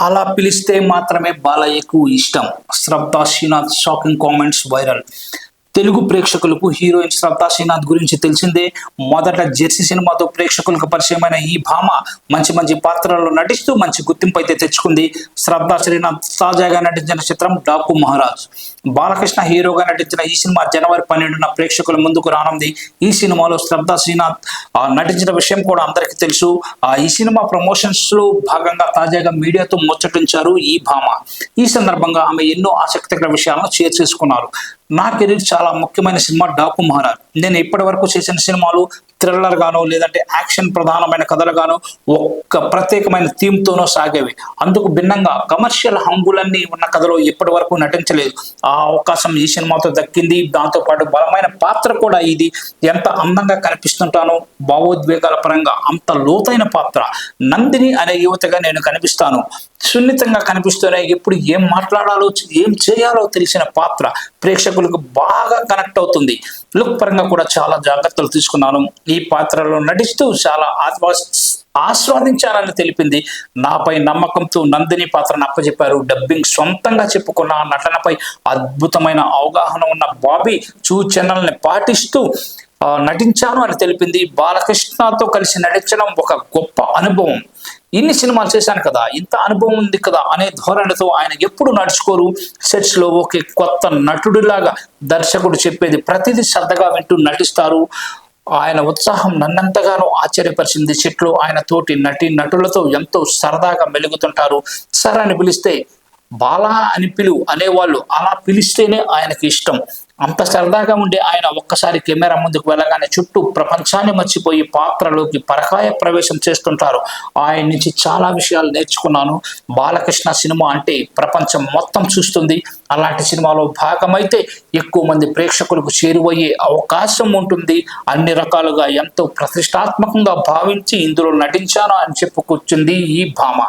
అలా పిలిస్తే మాత్రమే బాలయ్యకు ఇష్టం. Shraddha Srinath shocking comments viral. Telugu ప్రేక్షకులకు హీరోయిన్ శ్రద్ధా శ్రీనాథ్ గురించి తెలిసిందే. మొదట జెర్సీ సినిమాతో ప్రేక్షకులకు పరిచయమైన ఈ భామ మంచి మంచి పాత్రల్లో నటిస్తూ మంచి గుర్తింపు అయితే తెచ్చుకుంది. శ్రద్ధా శ్రీనాథ్ తాజాగా నటించిన చిత్రం డాకు మహారాజ్. బాలకృష్ణ హీరోగా నటించిన ఈ సినిమా జనవరి 12న ప్రేక్షకుల ముందుకు రానుంది. ఈ సినిమాలో శ్రద్ధా శ్రీనాథ్ నటించిన విషయం కూడా అందరికీ తెలుసు. ఈ సినిమా ప్రమోషన్స్ లో భాగంగా తాజాగా మీడియాతో ముచ్చటించారు ఈ భామ. ఈ సందర్భంగా ఆమె ఎన్నో ఆసక్తికర విషయాలను షేర్ చేసుకున్నారు. నా కెరీర్ చాలా ముఖ్యమైన సినిమా డాకు మహారాజ్. నేను ఇప్పటి వరకు చేసిన సినిమాలు థ్రిల్లర్ గానో లేదంటే యాక్షన్ ప్రధానమైన కథలు గానో ఒక్క ప్రత్యేకమైన థీమ్ తోనో సాగేవి. అందుకు భిన్నంగా కమర్షియల్ హంగులన్నీ ఉన్న కథలో ఇప్పటి వరకు నటించలేదు. ఆ అవకాశం ఈ సినిమాతో దక్కింది. దాంతో పాటు బలమైన పాత్ర కూడా ఇది. ఎంత అందంగా కనిపిస్తుంటానో, భావోద్వేగాల పరంగా అంత లోతైన పాత్ర. నందిని అనే యువతగా నేను కనిపిస్తాను. సున్నితంగా కనిపిస్తూనే ఎప్పుడు ఏం మాట్లాడాలో ఏం చేయాలో తెలిసిన పాత్ర ప్రేక్షకులకు బాగా కనెక్ట్ అవుతుంది. లుక్ పరంగా కూడా చాలా జాగ్రత్తలు తీసుకున్నాను. ఈ పాత్రలో నటిస్తూ చాలా ఆస్వాదించాలని తెలిపింది. నాపై నమ్మకంతో నందిని పాత్రను అప్పచెప్పారు. డబ్బింగ్ సొంతంగా చెప్పుకున్న నటనపై అద్భుతమైన అవగాహన ఉన్న బాబీ సూచనల్ని పాటిస్తూ నటించాను అని తెలిపింది. బాలకృష్ణతో కలిసి నటించడం ఒక గొప్ప అనుభవం. ఇన్ని సినిమాలు చేశాను కదా, ఇంత అనుభవం ఉంది కదా అనే ధోరణితో ఆయన ఎప్పుడు నడుచుకోరు. సెట్స్ లో ఒకే కొత్త నటుడిలాగా దర్శకుడు చెప్పేది ప్రతిదీ శ్రద్ధగా వింటూ నటిస్తారు. ఆయన ఉత్సాహం నన్నంతగానో ఆశ్చర్యపరిచింది. సెట్లో ఆయన తోటి నటులతో ఎంతో సరదాగా మెలుగుతుంటారు. సర్ అని పిలిస్తే బాలా అని అనేవాళ్ళు. అలా పిలిస్తేనే ఆయనకి ఇష్టం. అంత సరదాగా ఉండే ఆయన ఒక్కసారి కెమెరా ముందుకు వెళ్ళగానే చుట్టూ ప్రపంచాన్ని మర్చిపోయి పాత్రలోకి పరకాయ ప్రవేశం చేస్తుంటారు. ఆయన నుంచి చాలా విషయాలు నేర్చుకున్నాను. బాలకృష్ణ సినిమా అంటే ప్రపంచం మొత్తం చూస్తుంది. అలాంటి సినిమాలో భాగమైతే ఎక్కువ మంది ప్రేక్షకులకు చేరువయ్యే అవకాశం ఉంటుంది. అన్ని రకాలుగా ఎంతో ప్రతిష్టాత్మకంగా భావించి ఇందులో నటించాను అని చెప్పుకొచ్చింది ఈ భామ.